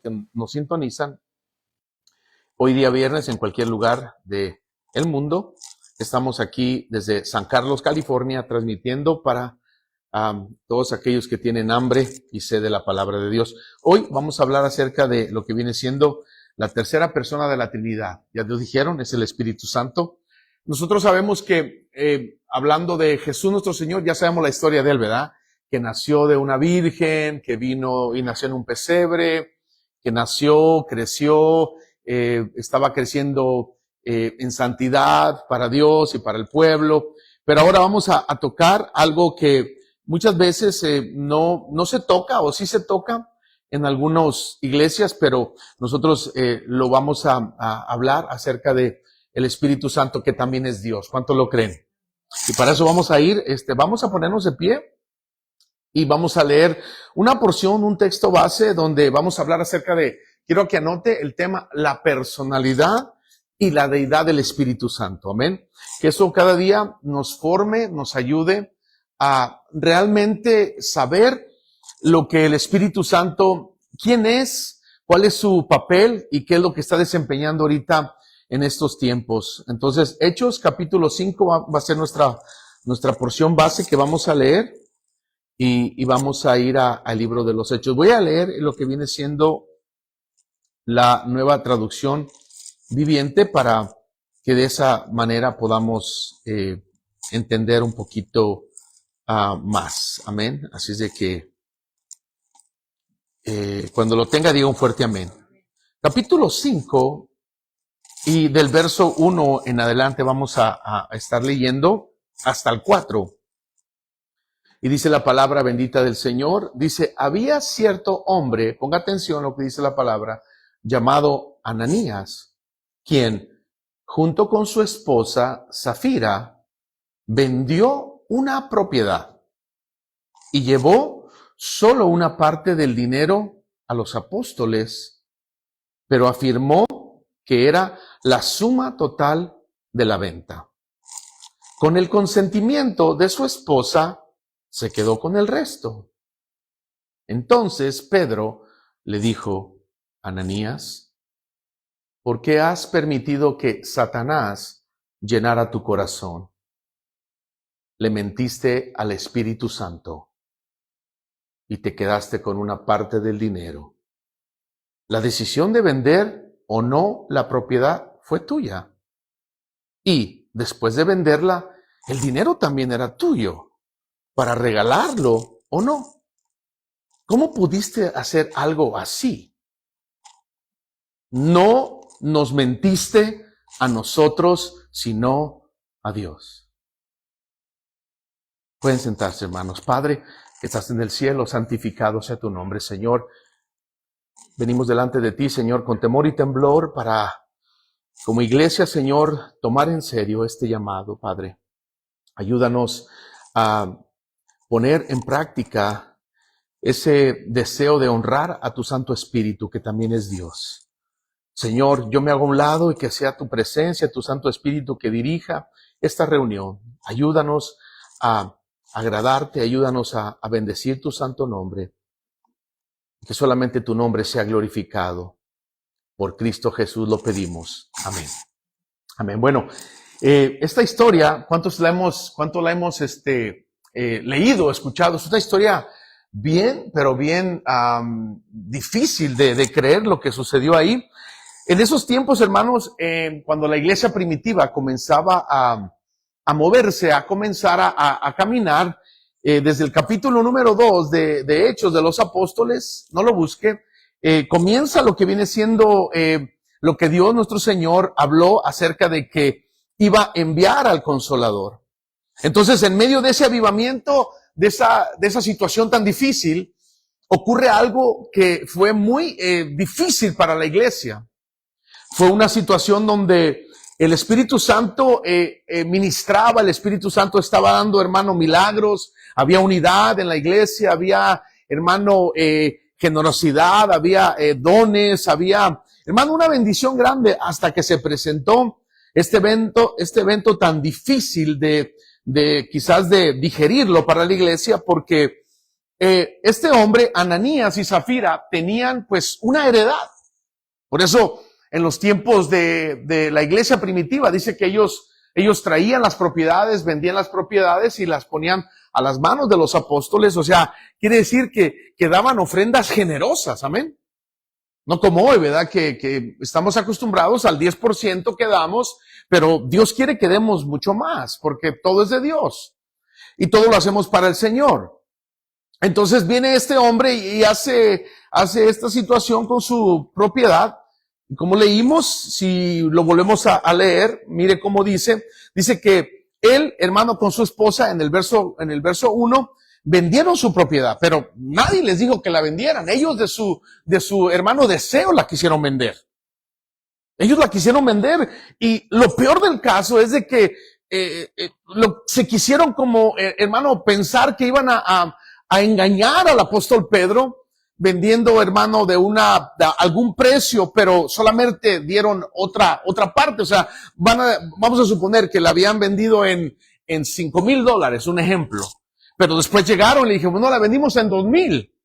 que nos sintonizan hoy día viernes en cualquier lugar del mundo. Estamos aquí desde San Carlos, California, transmitiendo para todos aquellos que tienen hambre y sed de la palabra de Dios. Hoy vamos a hablar acerca de lo que viene siendo la tercera persona de la Trinidad. Ya nos dijeron, es el Espíritu Santo. Nosotros sabemos que, hablando de Jesús nuestro Señor, ya sabemos la historia de Él, ¿verdad? Que nació de una virgen, que vino y nació en un pesebre, que nació, creció, estaba creciendo en santidad para Dios y para el pueblo. Pero ahora vamos a tocar algo que muchas veces no se toca, o sí se toca en algunas iglesias, pero nosotros lo vamos a hablar acerca de el Espíritu Santo, que también es Dios. ¿Cuántos lo creen? Y para eso vamos a ir, vamos a ponernos de pie y vamos a leer una porción, un texto base, donde vamos a hablar acerca de, quiero que anote el tema, la personalidad y la deidad del Espíritu Santo. Amén. Que eso cada día nos forme, nos ayude a realmente saber lo que el Espíritu Santo, quién es, cuál es su papel y qué es lo que está desempeñando ahorita en estos tiempos. Entonces, Hechos capítulo 5 va a ser nuestra porción base que vamos a leer y vamos a ir al libro de los Hechos. Voy a leer lo que viene siendo la Nueva Traducción Viviente para que de esa manera podamos entender un poquito más. Amén. Así es de que cuando lo tenga, diga un fuerte amén. Capítulo 5 y del verso 1 en adelante vamos a estar leyendo hasta el 4. Y dice la palabra bendita del Señor. Dice, había cierto hombre, ponga atención a lo que dice la palabra, llamado Ananías, quien junto con su esposa Safira vendió una propiedad y llevó solo una parte del dinero a los apóstoles, pero afirmó que era la suma total de la venta. Con el consentimiento de su esposa, se quedó con el resto. Entonces Pedro le dijo, Ananías, ¿por qué has permitido que Satanás llenara tu corazón? Le mentiste al Espíritu Santo y te quedaste con una parte del dinero. La decisión de vender o no la propiedad fue tuya. Y después de venderla, el dinero también era tuyo, para regalarlo o no. ¿Cómo pudiste hacer algo así? No nos mentiste a nosotros, sino a Dios. Pueden sentarse, hermanos. Padre, que estás en el cielo, santificado sea tu nombre, Señor. Venimos delante de ti, Señor, con temor y temblor para, como iglesia, Señor, tomar en serio este llamado, Padre. Ayúdanos a poner en práctica ese deseo de honrar a tu Santo Espíritu, que también es Dios. Señor, yo me hago a un lado y que sea tu presencia, tu Santo Espíritu que dirija esta reunión. Ayúdanos a agradarte, ayúdanos a bendecir tu santo nombre. Que solamente tu nombre sea glorificado. Por Cristo Jesús lo pedimos. Amén. Amén. Bueno, esta historia, ¿cuánto la hemos leído, escuchado? Es una historia bien, pero bien difícil de creer lo que sucedió ahí. En esos tiempos, hermanos, cuando la iglesia primitiva comenzaba a moverse, a comenzar a caminar, desde el capítulo número 2 de Hechos de los Apóstoles, no lo busque, comienza lo que viene siendo lo que Dios nuestro Señor habló acerca de que iba a enviar al Consolador. Entonces, en medio de ese avivamiento, de esa situación tan difícil, ocurre algo que fue muy difícil para la iglesia. Fue una situación donde el Espíritu Santo ministraba, el Espíritu Santo estaba dando, hermano, milagros, había unidad en la iglesia, había, hermano, generosidad, había dones, había, hermano, una bendición grande hasta que se presentó este evento tan difícil de quizás de digerirlo para la iglesia, porque este hombre, Ananías y Zafira, tenían pues una heredad. Por eso, en los tiempos de la iglesia primitiva, dice que ellos traían las propiedades, vendían las propiedades y las ponían a las manos de los apóstoles. O sea, quiere decir que daban ofrendas generosas, amén. No como hoy, ¿verdad? Que estamos acostumbrados al 10% que damos, pero Dios quiere que demos mucho más, porque todo es de Dios. Y todo lo hacemos para el Señor. Entonces viene este hombre y hace esta situación con su propiedad. Y como leímos, si lo volvemos a leer, mire cómo dice que él, hermano, con su esposa, en el verso 1, vendieron su propiedad, pero nadie les dijo que la vendieran. Ellos de su hermano deseo la quisieron vender. Ellos la quisieron vender, y lo peor del caso es de que se quisieron como, hermano, pensar que iban a engañar al apóstol Pedro, vendiendo, hermano, de algún precio, pero solamente dieron otra parte. O sea, vamos a suponer que la habían vendido en $5,000, un ejemplo. Pero después llegaron y le dijeron, no, la vendimos en 2,000.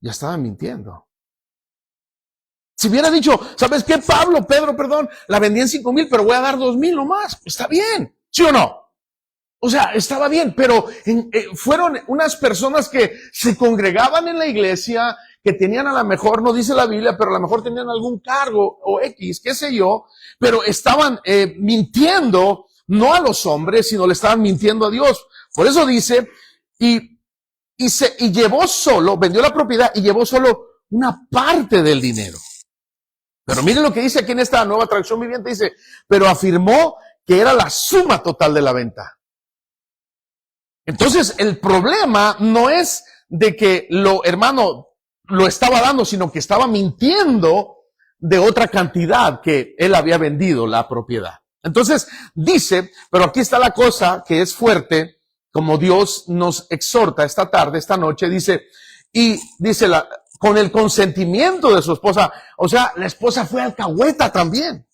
Ya estaban mintiendo. Si hubiera dicho, ¿sabes qué, Pedro, la vendí en 5,000, pero voy a dar 2,000 nomás. Está bien, ¿sí o no? O sea, estaba bien, pero fueron unas personas que se congregaban en la iglesia, que tenían, a lo mejor, no dice la Biblia, pero a lo mejor tenían algún cargo o X, qué sé yo, pero estaban mintiendo, no a los hombres, sino le estaban mintiendo a Dios. Por eso dice, y llevó solo, vendió la propiedad y llevó solo una parte del dinero. Pero miren lo que dice aquí en esta Nueva Traducción Viviente, dice, pero afirmó que era la suma total de la venta. Entonces, el problema no es de que hermano, lo estaba dando, sino que estaba mintiendo de otra cantidad que él había vendido la propiedad. Entonces, dice, pero aquí está la cosa que es fuerte, como Dios nos exhorta esta tarde, esta noche, dice, con el consentimiento de su esposa. O sea, la esposa fue alcahueta también.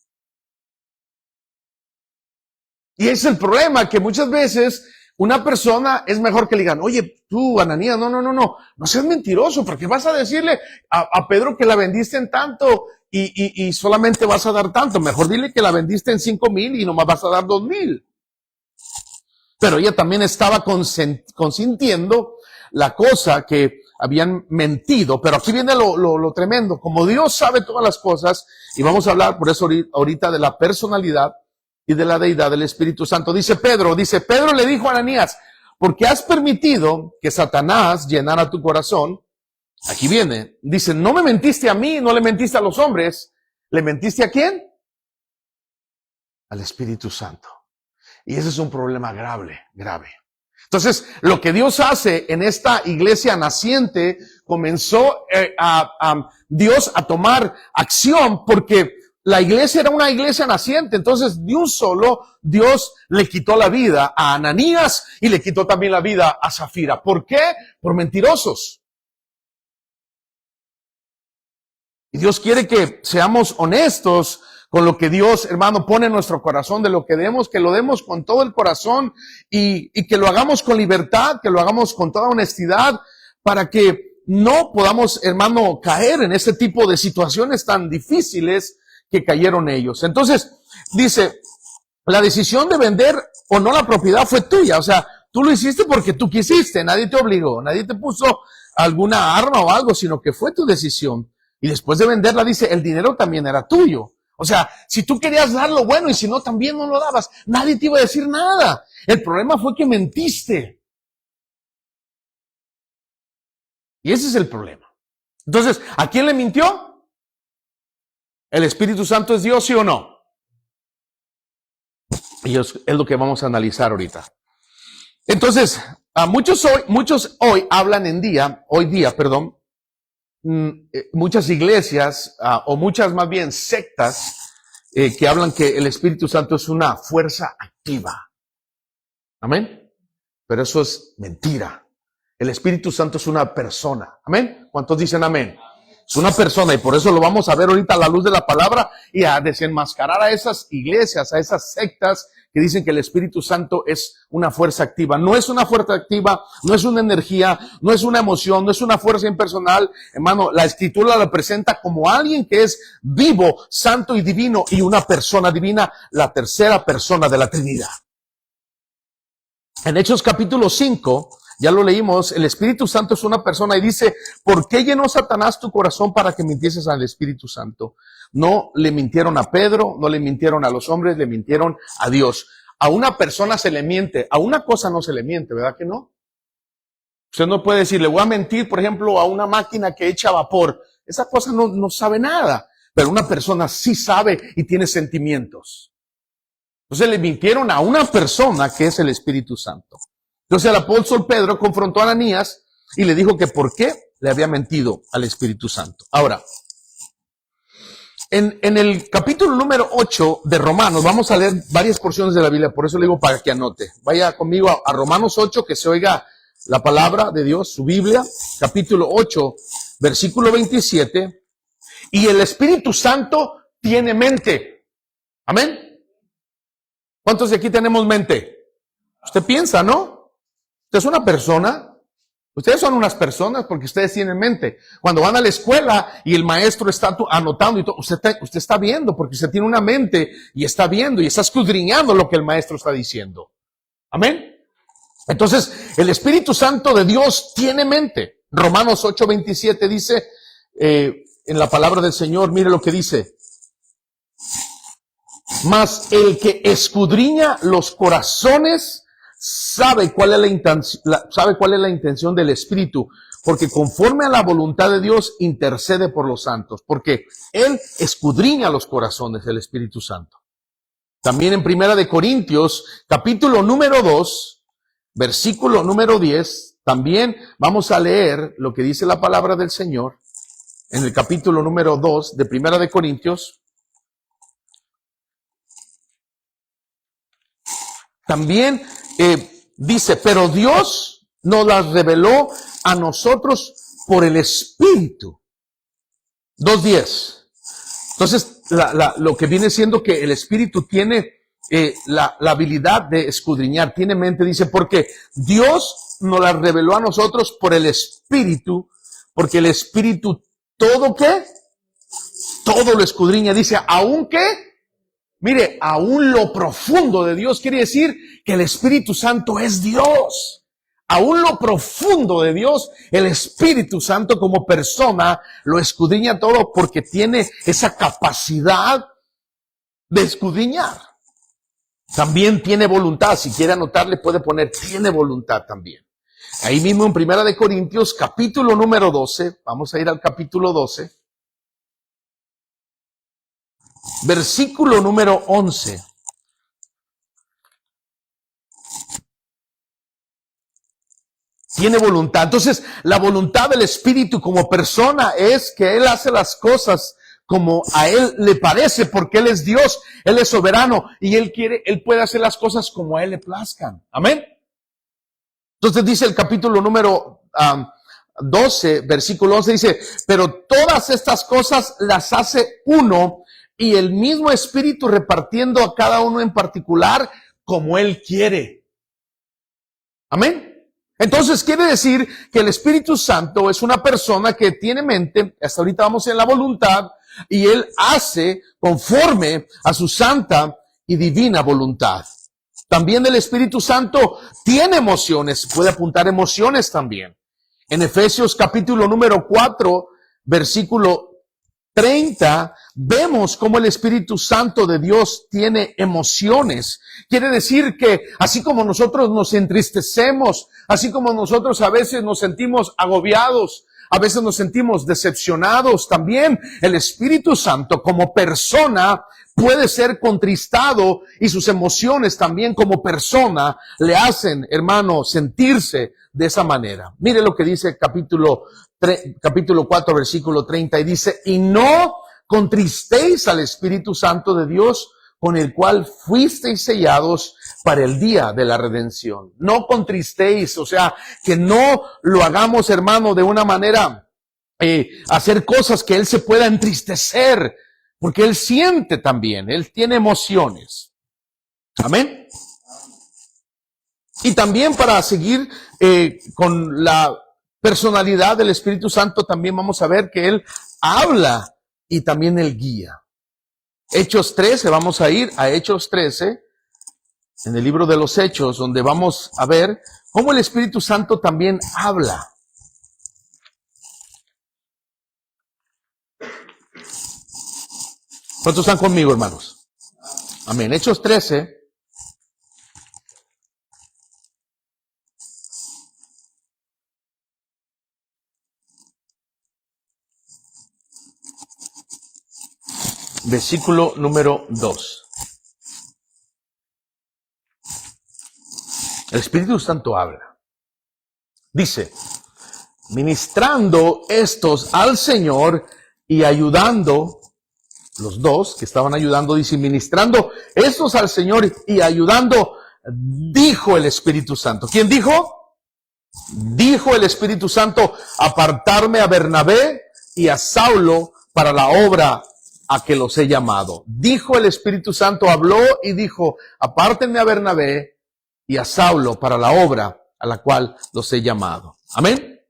Y ese es el problema, que muchas veces una persona es mejor que le digan, oye, tú, Ananías, no seas mentiroso, porque vas a decirle a Pedro que la vendiste en tanto y solamente vas a dar tanto. Mejor dile que la vendiste en 5,000 y nomás vas a dar 2,000. Pero ella también estaba consintiendo la cosa, que habían mentido. Pero aquí viene lo tremendo. Como Dios sabe todas las cosas, y vamos a hablar por eso ahorita de la personalidad y de la deidad del Espíritu Santo. Dice Pedro le dijo a Ananías, porque has permitido que Satanás llenara tu corazón. Aquí viene, dice, no me mentiste a mí, no le mentiste a los hombres, ¿le mentiste a quién? Al Espíritu Santo. Y ese es un problema grave. Entonces, lo que Dios hace en esta iglesia naciente, comenzó Dios a tomar acción, porque la iglesia era una iglesia naciente. Entonces, de un solo, Dios le quitó la vida a Ananías y le quitó también la vida a Zafira. ¿Por qué? Por mentirosos. Y Dios quiere que seamos honestos con lo que Dios, hermano, pone en nuestro corazón, de lo que demos, que lo demos con todo el corazón y que lo hagamos con libertad, que lo hagamos con toda honestidad, para que no podamos, hermano, caer en ese tipo de situaciones tan difíciles que cayeron ellos. Entonces, dice, la decisión de vender o no la propiedad fue tuya. O sea, tú lo hiciste porque tú quisiste, nadie te obligó, nadie te puso alguna arma o algo, sino que fue tu decisión. Y después de venderla, dice, el dinero también era tuyo. O sea, si tú querías dar lo bueno y si no, también no lo dabas, nadie te iba a decir nada. El problema fue que mentiste. Y ese es el problema. Entonces, ¿a quién le mintió? ¿El Espíritu Santo es Dios, sí o no? Y es lo que vamos a analizar ahorita. Entonces, muchos hoy hablan hoy día, muchas iglesias, o muchas más bien sectas, que hablan que el Espíritu Santo es una fuerza activa. Amén. Pero eso es mentira. El Espíritu Santo es una persona. Amén. ¿Cuántos dicen amén? Es una persona, y por eso lo vamos a ver ahorita a la luz de la palabra y a desenmascarar a esas iglesias, a esas sectas que dicen que el Espíritu Santo es una fuerza activa. No es una fuerza activa, no es una energía, no es una emoción, no es una fuerza impersonal. Hermano, la Escritura la presenta como alguien que es vivo, santo y divino, y una persona divina, la tercera persona de la Trinidad. En Hechos capítulo 5, ya lo leímos, el Espíritu Santo es una persona y dice, ¿por qué llenó Satanás tu corazón para que mintieses al Espíritu Santo? No le mintieron a Pedro, no le mintieron a los hombres, le mintieron a Dios. A una persona se le miente, a una cosa no se le miente, ¿verdad que no? Usted no puede decir, le voy a mentir, por ejemplo, a una máquina que echa vapor. Esa cosa no sabe nada, pero una persona sí sabe y tiene sentimientos. Entonces le mintieron a una persona que es el Espíritu Santo. Entonces el apóstol Pedro confrontó a Ananías y le dijo que por qué le había mentido al Espíritu Santo. Ahora, en el capítulo número 8 de Romanos, vamos a leer varias porciones de la Biblia, por eso le digo para que anote. Vaya conmigo a Romanos 8, que se oiga la palabra de Dios, su Biblia, capítulo 8, versículo 27. Y el Espíritu Santo tiene mente. Amén. ¿Cuántos de aquí tenemos mente? Usted piensa, ¿no? Usted es una persona. Ustedes son unas personas porque ustedes tienen mente. Cuando van a la escuela y el maestro está anotando y todo, usted está viendo porque usted tiene una mente y está viendo y está escudriñando lo que el maestro está diciendo. Amén. Entonces, el Espíritu Santo de Dios tiene mente. Romanos 8:27 dice, en la palabra del Señor, mire lo que dice. Mas el que escudriña los corazones sabe cuál es la intención del Espíritu, porque conforme a la voluntad de Dios intercede por los santos, porque Él escudriña los corazones, el Espíritu Santo. También en Primera de Corintios, capítulo número 2, versículo número 10, también vamos a leer lo que dice la palabra del Señor, en el capítulo número 2 de Primera de Corintios. También dice, pero Dios nos las reveló a nosotros por el Espíritu. 2:10. Entonces, lo que viene siendo que el Espíritu tiene la habilidad de escudriñar, tiene mente, dice, porque Dios nos las reveló a nosotros por el Espíritu, porque el Espíritu todo lo escudriña, dice, aunque... Mire, aún lo profundo de Dios quiere decir que el Espíritu Santo es Dios. Aún lo profundo de Dios, el Espíritu Santo como persona lo escudriña todo porque tiene esa capacidad de escudriñar. También tiene voluntad. Si quiere anotarle puede poner, tiene voluntad también. Ahí mismo en Primera de Corintios, capítulo número 12, vamos a ir al capítulo 12. Versículo número 11. Tiene voluntad. Entonces, la voluntad del Espíritu como persona es que Él hace las cosas como a Él le parece, porque Él es Dios, Él es soberano, y Él puede hacer las cosas como a Él le plazcan. Amén. Entonces dice el capítulo número 12, versículo 11, dice, pero todas estas cosas las hace uno, y el mismo Espíritu repartiendo a cada uno en particular como Él quiere. Amén. Entonces quiere decir que el Espíritu Santo es una persona que tiene mente, hasta ahorita vamos en la voluntad, y Él hace conforme a su santa y divina voluntad. También el Espíritu Santo tiene emociones, puede apuntar emociones también. En Efesios capítulo número 4, versículo 30, vemos cómo el Espíritu Santo de Dios tiene emociones. Quiere decir que así como nosotros nos entristecemos, así como nosotros a veces nos sentimos agobiados, a veces nos sentimos decepcionados, también el Espíritu Santo como persona puede ser contristado y sus emociones también como persona le hacen, hermano, sentirse de esa manera. Mire lo que dice capítulo 4, versículo 30, y dice, y no contristéis al Espíritu Santo de Dios, con el cual fuisteis sellados para el día de la redención. No contristéis, o sea, que no lo hagamos, hermano, de una manera hacer cosas que Él se pueda entristecer, porque Él siente también, Él tiene emociones. Amén. Y también para seguir con la personalidad del Espíritu Santo, también vamos a ver que Él habla y también Él guía. Hechos 13, vamos a ir a Hechos 13, en el libro de los Hechos, donde vamos a ver cómo el Espíritu Santo también habla. ¿Cuántos están conmigo, hermanos? Amén. Hechos 13. Versículo número 2. El Espíritu Santo habla. Dice, ministrando estos al Señor y ayudando, los dos que estaban ayudando, dice, ministrando estos al Señor y ayudando, dijo el Espíritu Santo. ¿Quién dijo? Dijo el Espíritu Santo, apartarme a Bernabé y a Saulo para la obra a que los he llamado. Dijo el Espíritu Santo, habló y dijo, apártenme a Bernabé y a Saulo para la obra a la cual los he llamado. Amén.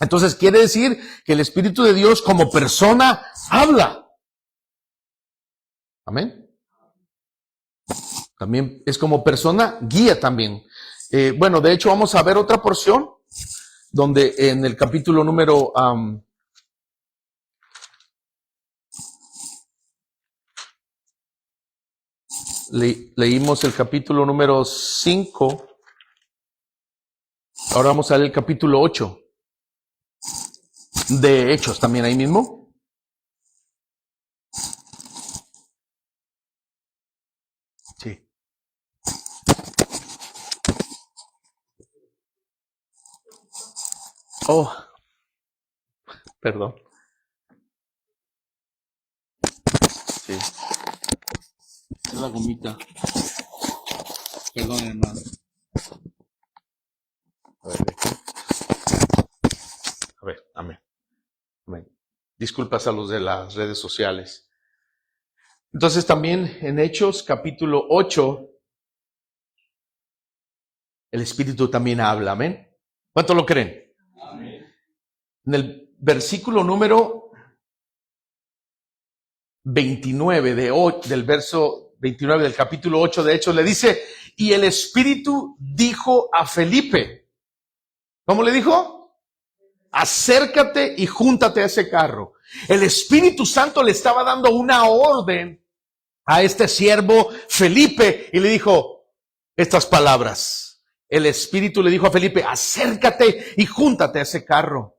Entonces quiere decir que el Espíritu de Dios como persona habla. Amén. También es como persona guía también. Bueno, de hecho vamos a ver otra porción donde en el capítulo número leímos el capítulo número 5. Ahora vamos a leer el capítulo 8 de Hechos, también ahí mismo. Sí. Oh, perdón. Sí. Es la gomita. Perdón, hermano. A ver, amén. Amén. Disculpas a los de las redes sociales. Entonces también en Hechos capítulo 8, el Espíritu también habla, amén. ¿Cuánto lo creen? Amén. En el versículo número 29 del verso 29 del capítulo 8 de Hechos le dice, y el Espíritu dijo a Felipe, ¿cómo le dijo? Acércate y júntate a ese carro. El Espíritu Santo le estaba dando una orden a este siervo Felipe y le dijo estas palabras. El Espíritu le dijo a Felipe, acércate y júntate a ese carro.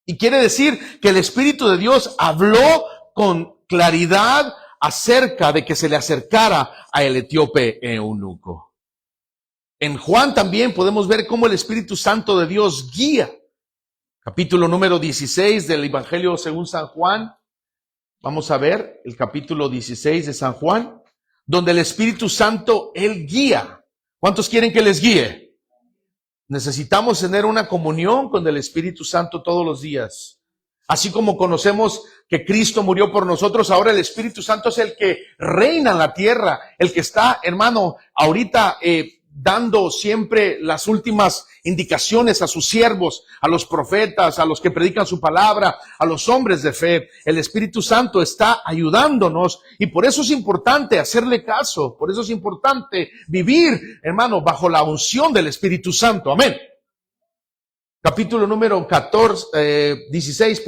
Y quiere decir que el Espíritu de Dios habló con claridad acerca de que se le acercara a el etíope eunuco. En Juan también podemos ver cómo el Espíritu Santo de Dios guía. Capítulo número 16 del Evangelio según San Juan. Vamos a ver el capítulo 16 de San Juan, donde el Espíritu Santo, Él guía. ¿Cuántos quieren que les guíe? Necesitamos tener una comunión con el Espíritu Santo todos los días. Así como conocemos que Cristo murió por nosotros, ahora el Espíritu Santo es el que reina en la tierra, el que está, hermano, ahorita dando siempre las últimas indicaciones a sus siervos, a los profetas, a los que predican su palabra, a los hombres de fe. El Espíritu Santo está ayudándonos y por eso es importante hacerle caso, por eso es importante vivir, hermano, bajo la unción del Espíritu Santo. Amén. Capítulo número 16,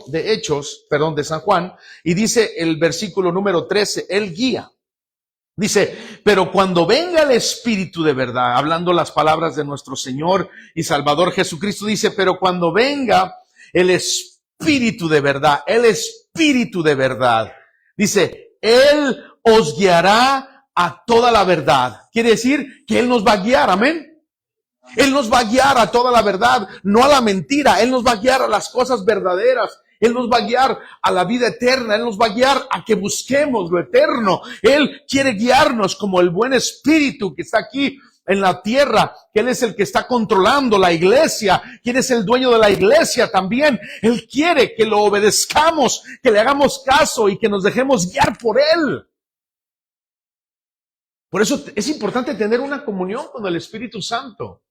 de Hechos, de San Juan, y dice el versículo número 13, Él guía. Dice, pero cuando venga el Espíritu de verdad, hablando las palabras de nuestro Señor y Salvador Jesucristo, dice, pero cuando venga el Espíritu de verdad, el Espíritu de verdad, dice, Él os guiará a toda la verdad. Quiere decir que Él nos va a guiar, amén. Él nos va a guiar a toda la verdad, no a la mentira. Él nos va a guiar a las cosas verdaderas. Él nos va a guiar a la vida eterna. Él nos va a guiar a que busquemos lo eterno. Él quiere guiarnos como el buen espíritu que está aquí en la tierra, que Él es el que está controlando la iglesia, quien es el dueño de la iglesia también. Él quiere que lo obedezcamos, que le hagamos caso y que nos dejemos guiar por Él. Por eso es importante tener una comunión con el Espíritu Santo.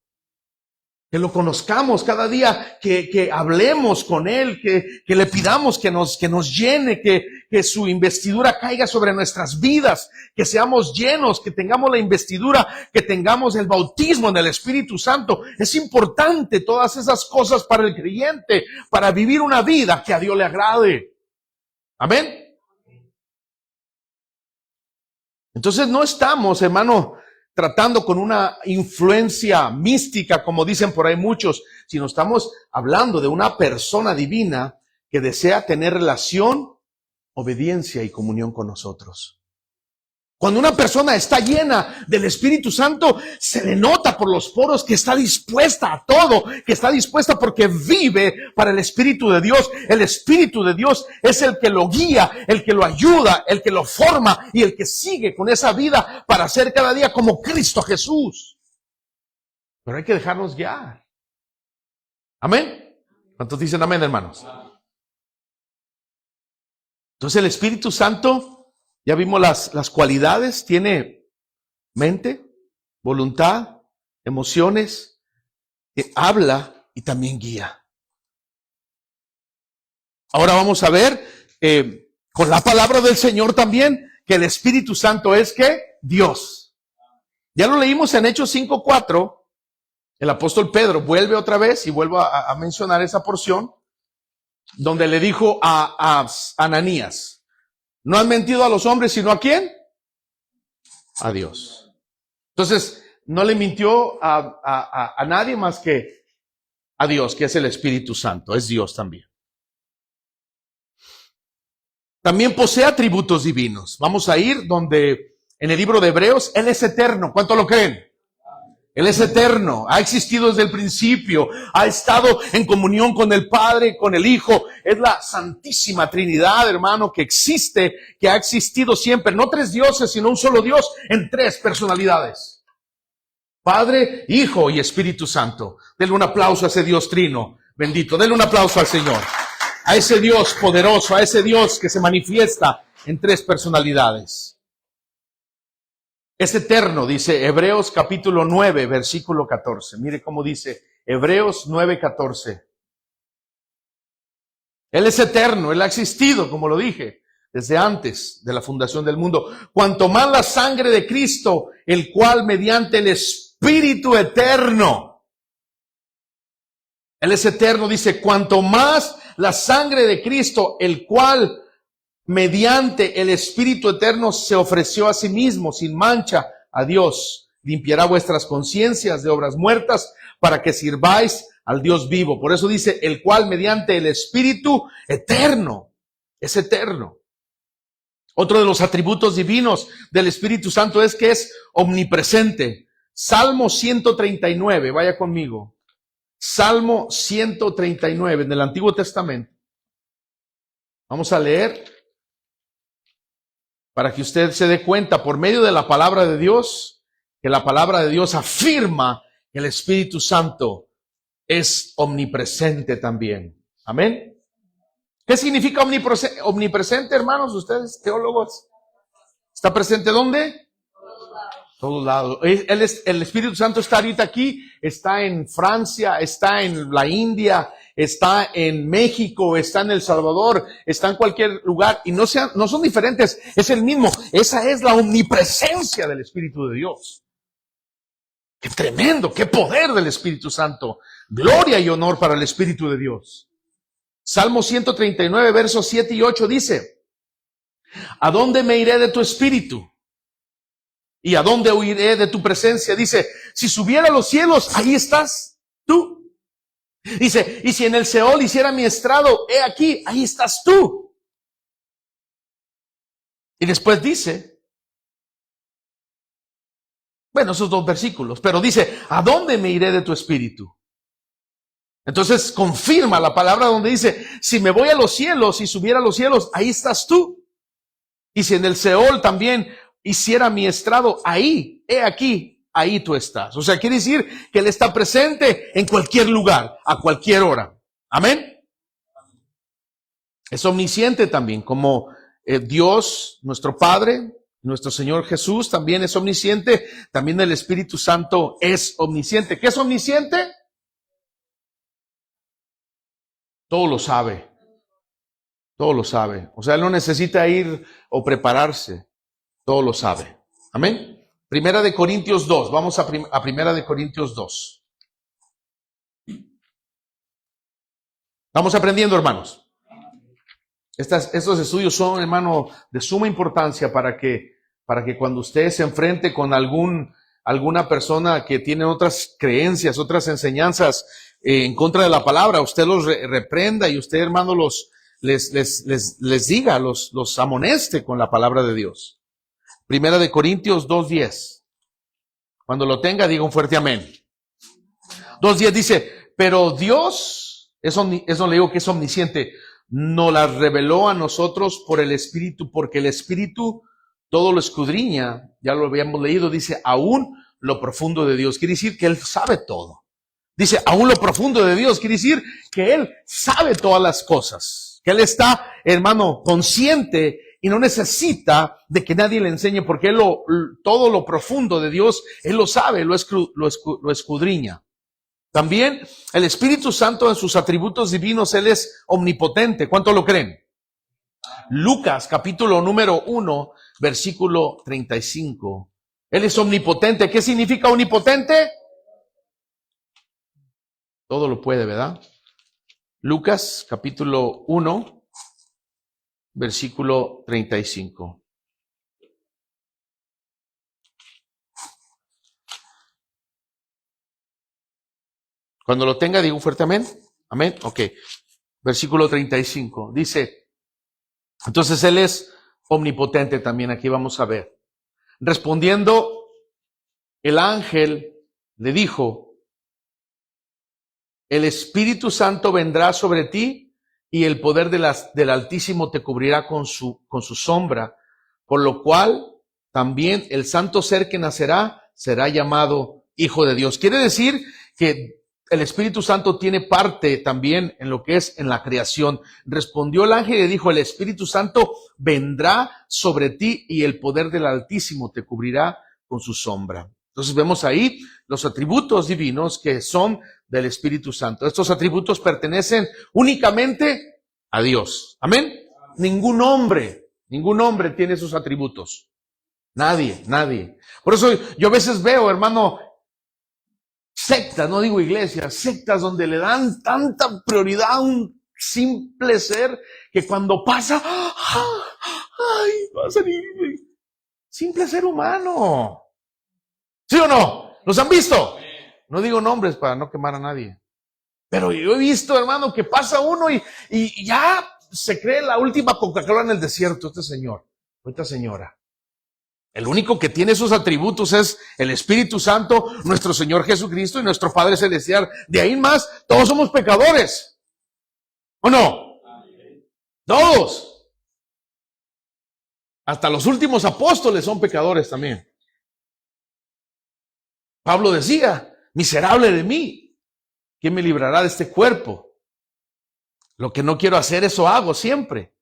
Que lo conozcamos cada día, que hablemos con Él, que le pidamos que nos llene, que su investidura caiga sobre nuestras vidas, que seamos llenos, que tengamos la investidura, que tengamos el bautismo en el Espíritu Santo. Es importante todas esas cosas para el creyente, para vivir una vida que a Dios le agrade. Amén. Entonces no estamos, hermano, tratando con una influencia mística, como dicen por ahí muchos, sino estamos hablando de una persona divina que desea tener relación, obediencia y comunión con nosotros. Cuando una persona está llena del Espíritu Santo, se le nota por los poros que está dispuesta a todo, que está dispuesta porque vive para el Espíritu de Dios. El Espíritu de Dios es el que lo guía, el que lo ayuda, el que lo forma y el que sigue con esa vida para ser cada día como Cristo Jesús. Pero hay que dejarnos guiar. ¿Amén? ¿Cuántos dicen amén, hermanos? Entonces el Espíritu Santo, ya vimos las cualidades, tiene mente, voluntad, emociones, que habla y también guía. Ahora vamos a ver con la palabra del Señor también que el Espíritu Santo es ¿qué? Dios. Ya lo leímos en Hechos 5:4. El apóstol Pedro vuelve otra vez y vuelvo a mencionar esa porción donde le dijo a Ananías: no han mentido a los hombres, sino ¿a quién? A Dios. Entonces, no le mintió a nadie más que a Dios, que es el Espíritu Santo. Es Dios también. También posee atributos divinos. Vamos a ir donde en el libro de Hebreos, Él es eterno. ¿Cuánto lo creen? Él es eterno, ha existido desde el principio, ha estado en comunión con el Padre, con el Hijo. Es la Santísima Trinidad, hermano, que existe, que ha existido siempre. No tres dioses, sino un solo Dios en tres personalidades. Padre, Hijo y Espíritu Santo. Denle un aplauso a ese Dios trino, bendito. Denle un aplauso al Señor. A ese Dios poderoso, a ese Dios que se manifiesta en tres personalidades. Es eterno, dice Hebreos capítulo 9, versículo 14. Mire cómo dice Hebreos 9:14. Él es eterno, Él ha existido, como lo dije, desde antes de la fundación del mundo. Cuanto más la sangre de Cristo, el cual mediante el Espíritu eterno. Él es eterno, dice, cuanto más la sangre de Cristo, el cual mediante el Espíritu eterno se ofreció a sí mismo sin mancha a Dios, limpiará vuestras conciencias de obras muertas para que sirváis al Dios vivo. Por eso dice, el cual mediante el Espíritu eterno, es eterno. Otro de los atributos divinos del Espíritu Santo es que es omnipresente. Salmo 139, vaya conmigo. Salmo 139 en el Antiguo Testamento. Vamos a leer para que usted se dé cuenta por medio de la palabra de Dios, que la palabra de Dios afirma que el Espíritu Santo es omnipresente también. Amén. ¿Qué significa omnipresente, hermanos? Ustedes, teólogos. ¿Está presente dónde? Todos lados. El Espíritu Santo está ahorita aquí, está en Francia, está en la India, está en México, está en El Salvador, está en cualquier lugar y no son diferentes, es el mismo. Esa es la omnipresencia del Espíritu de Dios. Qué tremendo, qué poder del Espíritu Santo. Gloria y honor para el Espíritu de Dios. Salmo 139, versos 7 y 8 dice: ¿a dónde me iré de tu espíritu? ¿Y a dónde huiré de tu presencia? Dice, si subiera a los cielos, ahí estás tú. Dice, y si en el Seol hiciera mi estrado, he aquí, ahí estás tú. Y después dice, bueno, esos dos versículos, pero dice, ¿a dónde me iré de tu espíritu? Entonces confirma la palabra donde dice, si me voy a los cielos y subiera a los cielos, ahí estás tú. Y si en el Seol también hiciera mi estrado, ahí, he aquí, ahí tú estás. O sea, quiere decir que Él está presente en cualquier lugar, a cualquier hora. Amén. Es omnisciente también, como Dios, nuestro Padre, nuestro Señor Jesús también es omnisciente. También el Espíritu Santo es omnisciente. ¿Qué es omnisciente? Todo lo sabe. Todo lo sabe. O sea, Él no necesita ir o prepararse. Todo lo sabe. Amén. Primera de Corintios 2. Vamos a Primera de Corintios 2. Estamos aprendiendo, hermanos. Estos estudios son, hermano, de suma importancia para que cuando usted se enfrente con alguna persona que tiene otras creencias, otras enseñanzas en contra de la palabra, usted los reprenda y usted, hermano, les diga, los amoneste con la palabra de Dios. Primera de Corintios 2:10. Cuando lo tenga, diga un fuerte amén. 2:10 dice, pero Dios, eso le digo que es omnisciente, nos las reveló a nosotros por el Espíritu, porque el Espíritu todo lo escudriña, ya lo habíamos leído, dice, aún lo profundo de Dios, quiere decir que Él sabe todo. Dice, aún lo profundo de Dios, quiere decir que Él sabe todas las cosas, que Él está, hermano, consciente y no necesita de que nadie le enseñe, porque todo lo profundo de Dios, Él lo sabe, lo escudriña. También el Espíritu Santo en sus atributos divinos, Él es omnipotente. ¿Cuánto lo creen? Lucas, capítulo número 1, versículo 35. Él es omnipotente. ¿Qué significa omnipotente? Todo lo puede, ¿verdad? Lucas, capítulo 1, versículo 35. Cuando lo tenga, digo fuerte amén. Amén. Ok. Versículo 35. Dice, entonces Él es omnipotente también. Aquí vamos a ver. Respondiendo, el ángel le dijo, el Espíritu Santo vendrá sobre ti y el poder del Altísimo te cubrirá con su sombra, por lo cual también el santo ser que nacerá será llamado Hijo de Dios. Quiere decir que el Espíritu Santo tiene parte también en lo que es en la creación. Respondió el ángel y le dijo, el Espíritu Santo vendrá sobre ti y el poder del Altísimo te cubrirá con su sombra. Entonces vemos ahí los atributos divinos que son del Espíritu Santo. Estos atributos pertenecen únicamente a Dios. ¿Amén? Ningún hombre tiene esos atributos. Nadie. Por eso yo a veces veo, hermano, sectas, no digo iglesias, sectas donde le dan tanta prioridad a un simple ser que cuando pasa, ¡ay! Va a salir simple ser humano. ¿Sí o no? ¿Los han visto? No digo nombres para no quemar a nadie. Pero yo he visto, hermano, que pasa uno y ya se cree la última Coca-Cola en el desierto, este señor, esta señora. El único que tiene esos atributos es el Espíritu Santo, nuestro Señor Jesucristo y nuestro Padre Celestial. De ahí en más, todos somos pecadores. ¿O no? Todos. Hasta los últimos apóstoles son pecadores también. Pablo decía, miserable de mí, ¿quién me librará de este cuerpo? Lo que no quiero hacer, eso hago siempre.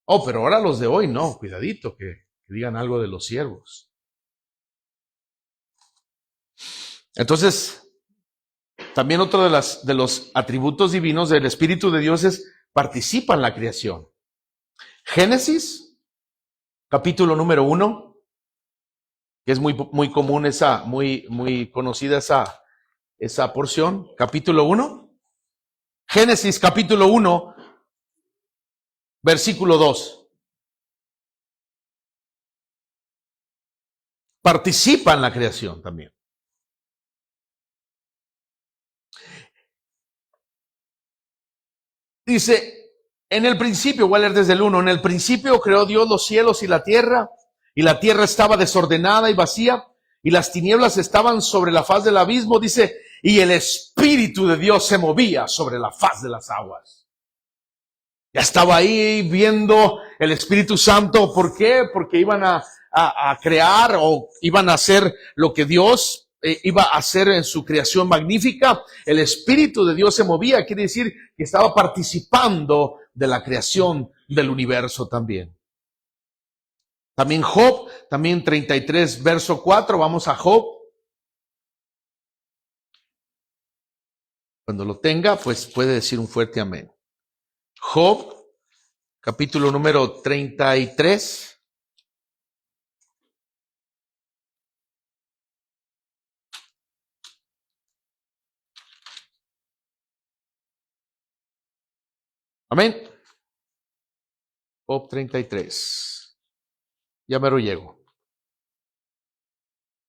Oh, pero ahora los de hoy no, cuidadito que digan algo de los siervos. Entonces, también otro de los atributos divinos del Espíritu de Dios es participa en la creación. Génesis, capítulo número 1, que es muy común muy conocida esa porción. Capítulo 1. Génesis, capítulo 1, versículo 2. Participa en la creación también. Dice, en el principio, voy a leer desde el 1, en el principio creó Dios los cielos y la tierra estaba desordenada y vacía, y las tinieblas estaban sobre la faz del abismo, dice, y el Espíritu de Dios se movía sobre la faz de las aguas. Ya estaba ahí viendo el Espíritu Santo. ¿Por qué? Porque iban a a crear o iban a hacer lo que Dios iba a hacer en su creación magnífica, el Espíritu de Dios se movía, quiere decir que estaba participando de la creación del universo también. También Job, también 33 verso 4, vamos a Job. Cuando lo tenga, pues puede decir un fuerte amén. Job, capítulo número 33. Amén. Job 33. Ya mero llego.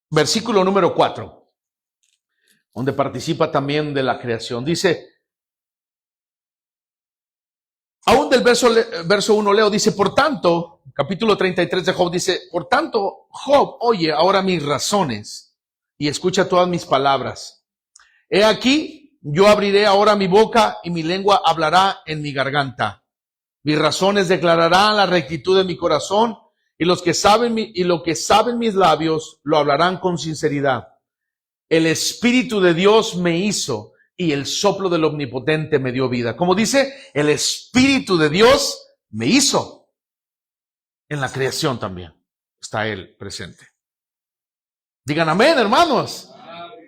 Versículo número 4, donde participa también de la creación. Dice, aún del verso 1 leo, dice, por tanto, capítulo 33 de Job dice, por tanto, Job, oye ahora mis razones y escucha todas mis palabras. He aquí, yo abriré ahora mi boca y mi lengua hablará en mi garganta. Mis razones declararán la rectitud de mi corazón y lo que saben mis labios lo hablarán con sinceridad. El Espíritu de Dios me hizo y el soplo del Omnipotente me dio vida. Como dice, el Espíritu de Dios me hizo. En la creación también está Él presente. Digan amén, hermanos.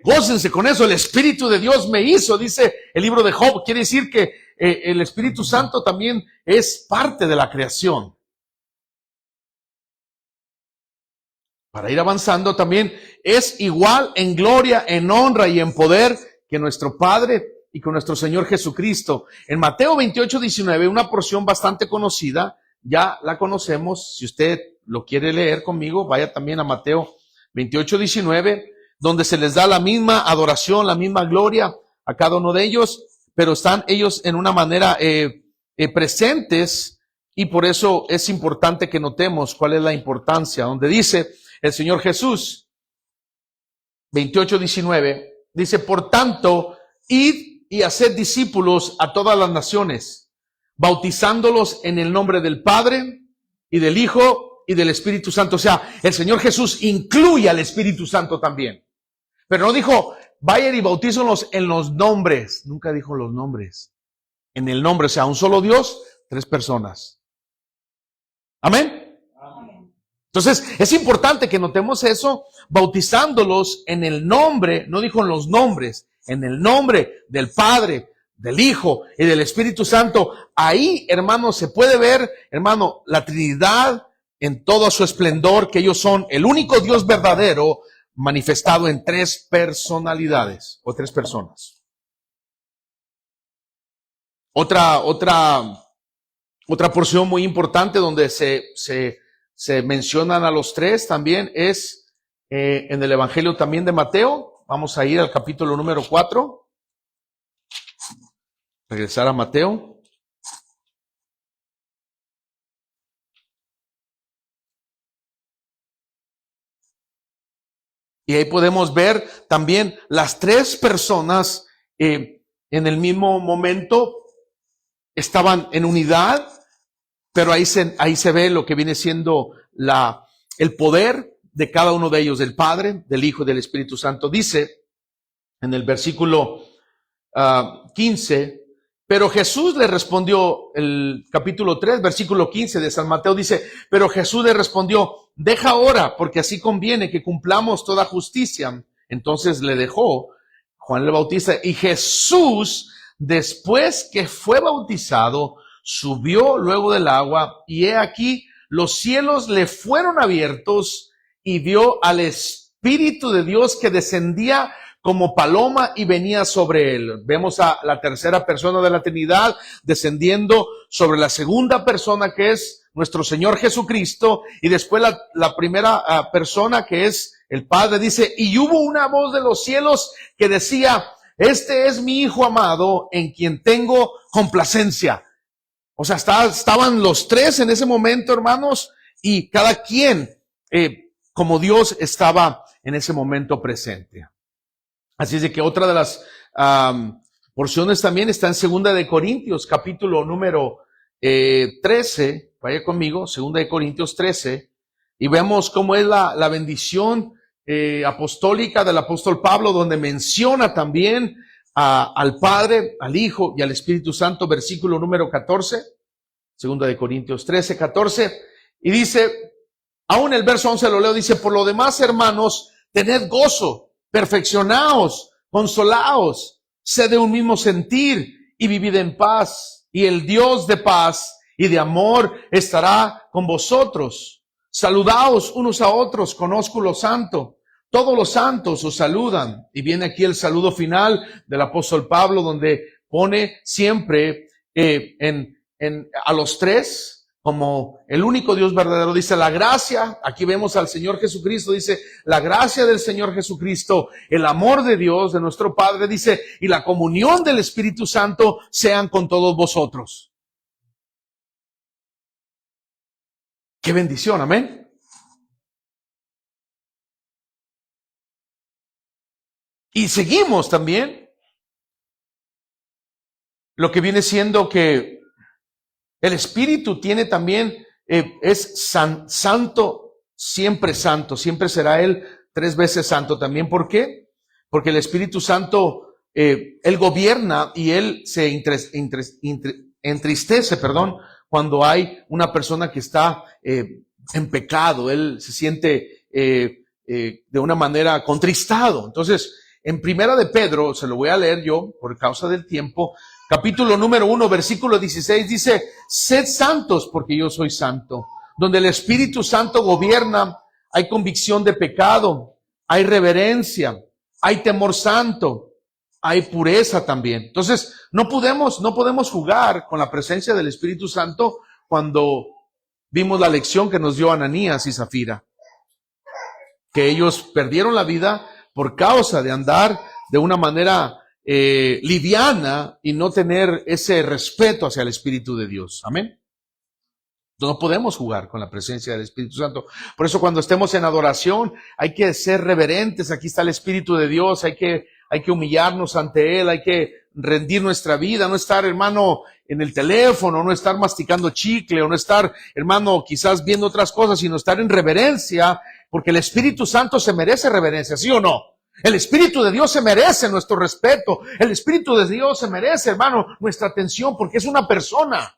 Gócense con eso. El Espíritu de Dios me hizo, dice el libro de Job. Quiere decir que el Espíritu Santo también es parte de la creación. Para ir avanzando también es igual en gloria, en honra y en poder que nuestro Padre y con nuestro Señor Jesucristo. En Mateo 28, 19, una porción bastante conocida, ya la conocemos. Si usted lo quiere leer conmigo, vaya también a Mateo 28, 19, donde se les da la misma adoración, la misma gloria a cada uno de ellos, pero están ellos en una manera presentes, y por eso es importante que notemos cuál es la importancia, donde dice el Señor Jesús, 28, 19, dice, por tanto, id y haced discípulos a todas las naciones, bautizándolos en el nombre del Padre y del Hijo y del Espíritu Santo. O sea, el Señor Jesús incluye al Espíritu Santo también. Pero no dijo, vayan y bautícenlos en los nombres. Nunca dijo los nombres. En el nombre, o sea, un solo Dios, 3 personas. Amén. Entonces, es importante que notemos eso, bautizándolos en el nombre, no dijo en los nombres, en el nombre del Padre, del Hijo y del Espíritu Santo. Ahí, hermano, se puede ver, hermano, la Trinidad en todo su esplendor, que ellos son el único Dios verdadero manifestado en 3 personalidades o 3 personas. Otra porción muy importante donde se mencionan a los 3 también es en el Evangelio también de Mateo. Vamos a ir al capítulo número 4. Regresar a Mateo. Y ahí podemos ver también las 3 personas en el mismo momento estaban en unidad, pero ahí se ve lo que viene siendo el poder de cada uno de ellos, del Padre, del Hijo y del Espíritu Santo. Dice en el versículo 15, pero Jesús le respondió, el capítulo 3, versículo 15 de San Mateo dice, pero Jesús le respondió, deja ahora, porque así conviene que cumplamos toda justicia. Entonces le dejó Juan el Bautista, y Jesús, después que fue bautizado, subió luego del agua, y he aquí, los cielos le fueron abiertos, y vio al Espíritu de Dios que descendía como paloma y venía sobre él. Vemos a la tercera persona de la Trinidad descendiendo sobre la segunda persona, que es nuestro Señor Jesucristo, y después la primera persona, que es el Padre. Dice, y hubo una voz de los cielos que decía, este es mi Hijo amado, en quien tengo complacencia. O sea, estaban los 3 en ese momento, hermanos, y cada quien, como Dios, estaba en ese momento presente. Así es de que otra de las porciones también está en 2 de Corintios, capítulo número 13. Vaya conmigo, 2 de Corintios 13, Y vemos cómo es la bendición apostólica del apóstol Pablo, donde menciona también al Padre, al Hijo y al Espíritu Santo, versículo número 14, segunda de Corintios 13, 14, y dice, aún el verso 11 lo leo, dice, por lo demás, hermanos, tened gozo, perfeccionaos, consolaos, sed de un mismo sentir y vivid en paz, y el Dios de paz y de amor estará con vosotros. Saludaos unos a otros con ósculo santo. Todos los santos os saludan. Y viene aquí el saludo final del apóstol Pablo, donde pone siempre a los tres como el único Dios verdadero. Dice la gracia, aquí vemos al Señor Jesucristo, dice la gracia del Señor Jesucristo, el amor de Dios, de nuestro Padre, dice, y la comunión del Espíritu Santo sean con todos vosotros. ¡Qué bendición! Amén. Y seguimos también lo que viene siendo que el Espíritu tiene también, es santo, siempre será Él 3 veces santo también. ¿Por qué? Porque el Espíritu Santo, Él gobierna y Él se entristece, cuando hay una persona que está en pecado. Él se siente de una manera contristado. Entonces, en Primera de Pedro, se lo voy a leer yo por causa del tiempo, capítulo número 1, versículo 16, dice, sed santos porque yo soy santo. Donde el Espíritu Santo gobierna, hay convicción de pecado, hay reverencia, hay temor santo, hay pureza también. Entonces, no podemos jugar con la presencia del Espíritu Santo cuando vimos la lección que nos dio Ananías y Zafira, que ellos perdieron la vida por causa de andar de una manera liviana y no tener ese respeto hacia el Espíritu de Dios. Amén. No podemos jugar con la presencia del Espíritu Santo. Por eso cuando estemos en adoración hay que ser reverentes. Aquí está el Espíritu de Dios. Hay que humillarnos ante Él. Hay que rendir nuestra vida. No estar, hermano, en el teléfono. No estar masticando chicle. O no estar, hermano, quizás viendo otras cosas. Sino estar en reverencia. Porque el Espíritu Santo se merece reverencia. ¿Sí o no? El Espíritu de Dios se merece nuestro respeto. El Espíritu de Dios se merece, hermano, nuestra atención. Porque es una persona.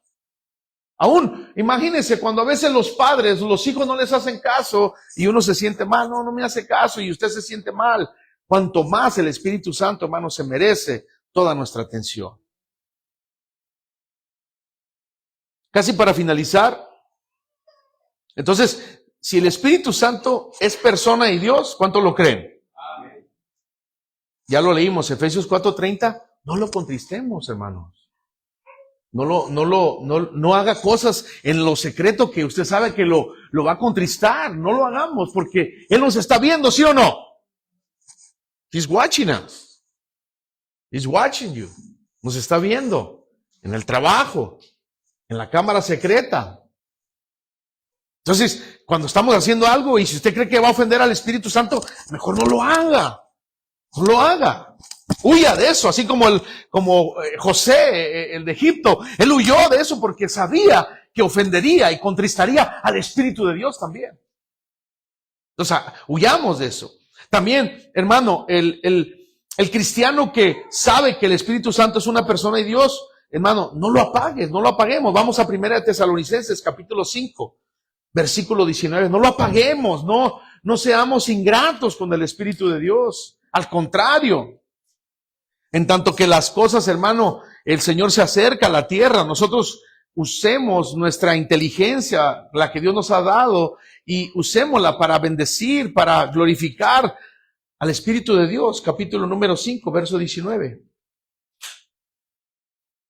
Aún, imagínense cuando a veces los padres, los hijos no les hacen caso y uno se siente mal, no me hace caso y usted se siente mal. Cuanto más el Espíritu Santo, hermano, se merece toda nuestra atención. Casi para finalizar, entonces, si el Espíritu Santo es persona y Dios, ¿cuánto lo creen? Amén. Ya lo leímos, Efesios 4:30, no lo contristemos, hermanos. No haga cosas en lo secreto que usted sabe que lo va a contristar. No lo hagamos porque Él nos está viendo, ¿sí o no? He's watching us. He's watching you. Nos está viendo en el trabajo, en la cámara secreta. Entonces, cuando estamos haciendo algo y si usted cree que va a ofender al Espíritu Santo, mejor no lo haga. No lo haga. Huya de eso, así como José, el de Egipto. Él huyó de eso porque sabía que ofendería y contristaría al Espíritu de Dios también. Entonces, huyamos de eso. También, hermano, el cristiano que sabe que el Espíritu Santo es una persona y Dios, hermano, no lo apagues, no lo apaguemos. Vamos a 1 Tesalonicenses, capítulo 5, versículo 19. No lo apaguemos, no seamos ingratos con el Espíritu de Dios. Al contrario. En tanto que las cosas, hermano, el Señor se acerca a la tierra, nosotros usemos nuestra inteligencia, la que Dios nos ha dado, y usémosla para bendecir, para glorificar al Espíritu de Dios. Capítulo número 5, verso 19.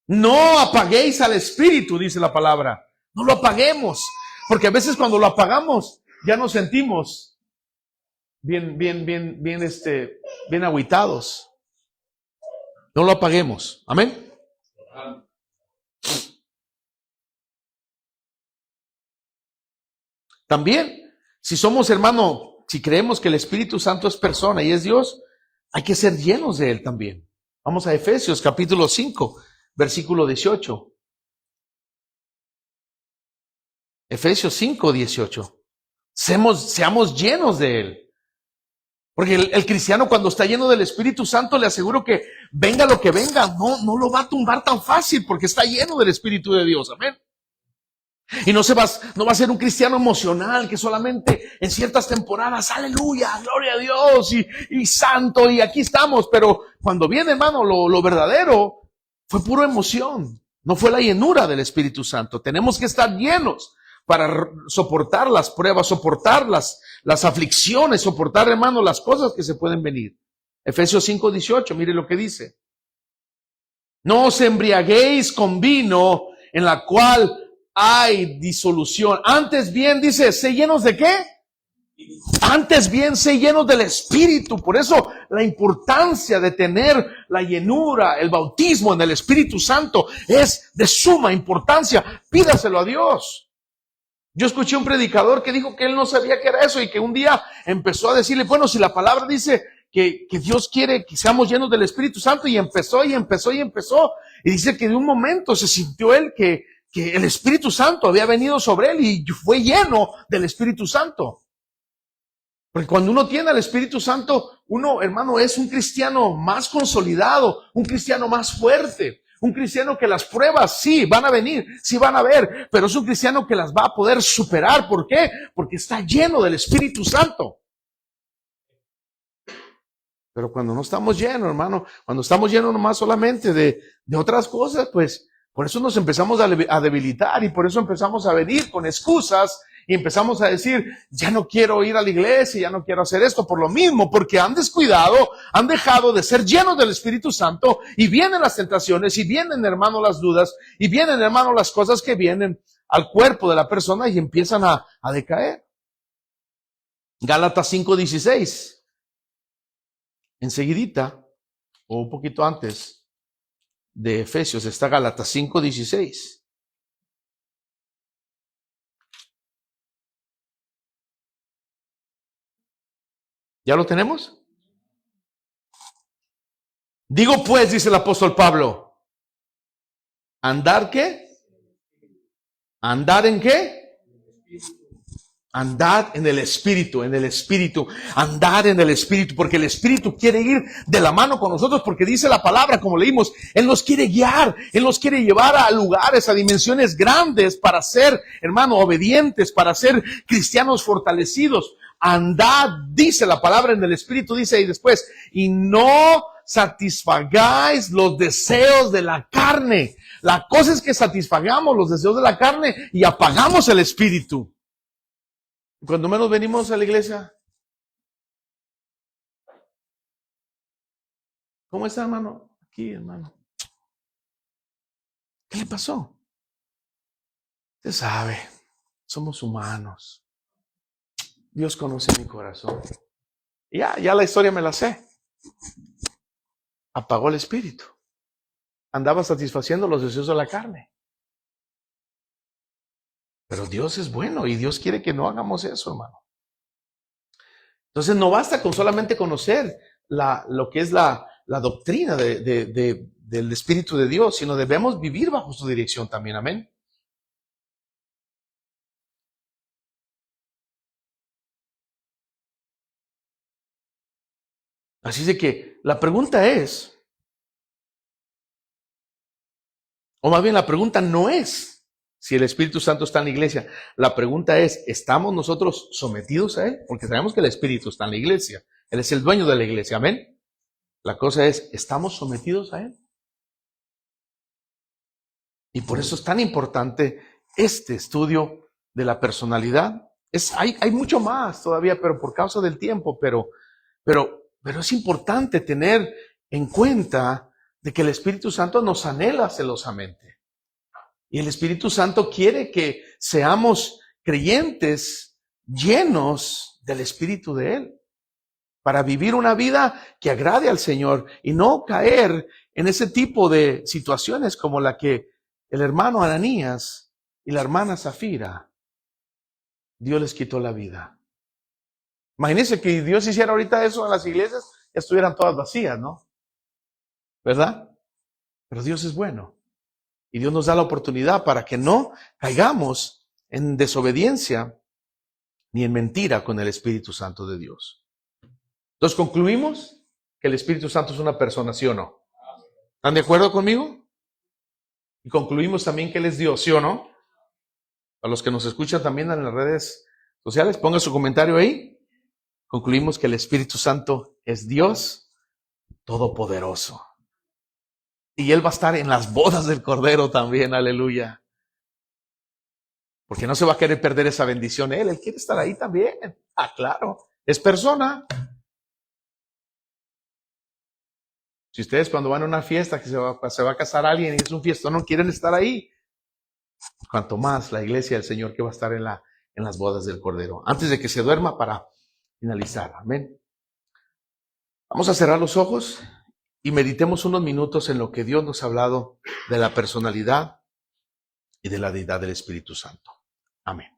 No apaguéis al Espíritu, dice la palabra. No lo apaguemos, porque a veces cuando lo apagamos, ya nos sentimos bien agüitados. No lo apaguemos. Amén. También, si somos, hermano, si creemos que el Espíritu Santo es persona y es Dios, hay que ser llenos de Él también. Vamos a Efesios capítulo 5, versículo 18. Efesios 5, 18. seamos llenos de Él. Porque el cristiano cuando está lleno del Espíritu Santo, le aseguro que venga lo que venga, no lo va a tumbar tan fácil porque está lleno del Espíritu de Dios. Amén. Y no va a ser un cristiano emocional que solamente en ciertas temporadas, aleluya, gloria a Dios y santo y aquí estamos. Pero cuando viene, hermano, lo verdadero fue pura emoción. No fue la llenura del Espíritu Santo. Tenemos que estar llenos para soportar las pruebas, soportar las aflicciones, soportar, hermano, las cosas que se pueden venir. Efesios 5:18, mire lo que dice. No os embriaguéis con vino en la cual hay disolución. Antes bien, dice, sé llenos de ¿qué? Antes bien, sé llenos del Espíritu. Por eso la importancia de tener la llenura, el bautismo en el Espíritu Santo es de suma importancia. Pídaselo a Dios. Yo escuché un predicador que dijo que él no sabía qué era eso y que un día empezó a decirle, bueno, si la palabra dice que Dios quiere que seamos llenos del Espíritu Santo, y empezó. Y dice que de un momento se sintió él que el Espíritu Santo había venido sobre él y fue lleno del Espíritu Santo. Porque cuando uno tiene al Espíritu Santo, uno, hermano, es un cristiano más consolidado, un cristiano más fuerte. Un cristiano que las pruebas sí van a venir, sí van a ver, pero es un cristiano que las va a poder superar. ¿Por qué? Porque está lleno del Espíritu Santo. Pero cuando no estamos llenos, hermano, cuando estamos llenos nomás solamente de otras cosas, pues por eso nos empezamos a debilitar y por eso empezamos a venir con excusas y empezamos a decir, ya no quiero ir a la iglesia, ya no quiero hacer esto por lo mismo, porque han descuidado, han dejado de ser llenos del Espíritu Santo y vienen las tentaciones y vienen, hermano, las dudas y vienen, hermano, las cosas que vienen al cuerpo de la persona y empiezan a decaer. Gálatas 5:16. Enseguidita, o un poquito antes de Efesios, está Gálatas 5:16. ¿Ya lo tenemos? Digo pues, dice el apóstol Pablo, ¿andar qué? ¿Andar en qué? Andad en el Espíritu, andar en el Espíritu, porque el Espíritu quiere ir de la mano con nosotros, porque dice la palabra, como leímos, Él nos quiere guiar, Él nos quiere llevar a lugares, a dimensiones grandes para ser, hermano, obedientes, para ser cristianos fortalecidos. Andad, dice la palabra en el Espíritu, dice ahí después, y no satisfagáis los deseos de la carne. La cosa es que satisfagamos los deseos de la carne y apagamos el Espíritu. Cuando menos venimos a la iglesia, ¿cómo está, hermano? Aquí, hermano. ¿Qué le pasó? Usted sabe, somos humanos. Dios conoce mi corazón. Ya la historia me la sé. Apagó el Espíritu. Andaba satisfaciendo los deseos de la carne. Pero Dios es bueno y Dios quiere que no hagamos eso, hermano. Entonces no basta con solamente conocer lo que es la doctrina del Espíritu de Dios, sino debemos vivir bajo su dirección también. Amén. Así de que la pregunta es, o más bien la pregunta no es si el Espíritu Santo está en la iglesia. La pregunta es, ¿estamos nosotros sometidos a Él? Porque sabemos que el Espíritu está en la iglesia. Él es el dueño de la iglesia. Amén. La cosa es, ¿estamos sometidos a Él? Y por eso es tan importante este estudio de la personalidad. Hay mucho más todavía, pero por causa del tiempo, pero es importante tener en cuenta de que el Espíritu Santo nos anhela celosamente. Y el Espíritu Santo quiere que seamos creyentes llenos del Espíritu de Él, para vivir una vida que agrade al Señor y no caer en ese tipo de situaciones como la que el hermano Ananías y la hermana Zafira, Dios les quitó la vida. Imagínense que Dios hiciera ahorita eso en las iglesias, ya estuvieran todas vacías, ¿no? ¿Verdad? Pero Dios es bueno. Y Dios nos da la oportunidad para que no caigamos en desobediencia ni en mentira con el Espíritu Santo de Dios. Entonces concluimos que el Espíritu Santo es una persona, ¿sí o no? ¿Están de acuerdo conmigo? Y concluimos también que Él es Dios, ¿sí o no? A los que nos escuchan también en las redes sociales, pongan su comentario ahí. Concluimos que el Espíritu Santo es Dios todopoderoso. Y Él va a estar en las bodas del Cordero también, aleluya. Porque no se va a querer perder esa bendición Él quiere estar ahí también. Ah, claro, es persona. Si ustedes cuando van a una fiesta que se va a casar alguien y es un fiestón, no quieren estar ahí. Cuanto más la iglesia del Señor que va a estar en las bodas del Cordero. Antes de que se duerma para finalizar. Amén. Vamos a cerrar los ojos y meditemos unos minutos en lo que Dios nos ha hablado de la personalidad y de la deidad del Espíritu Santo. Amén.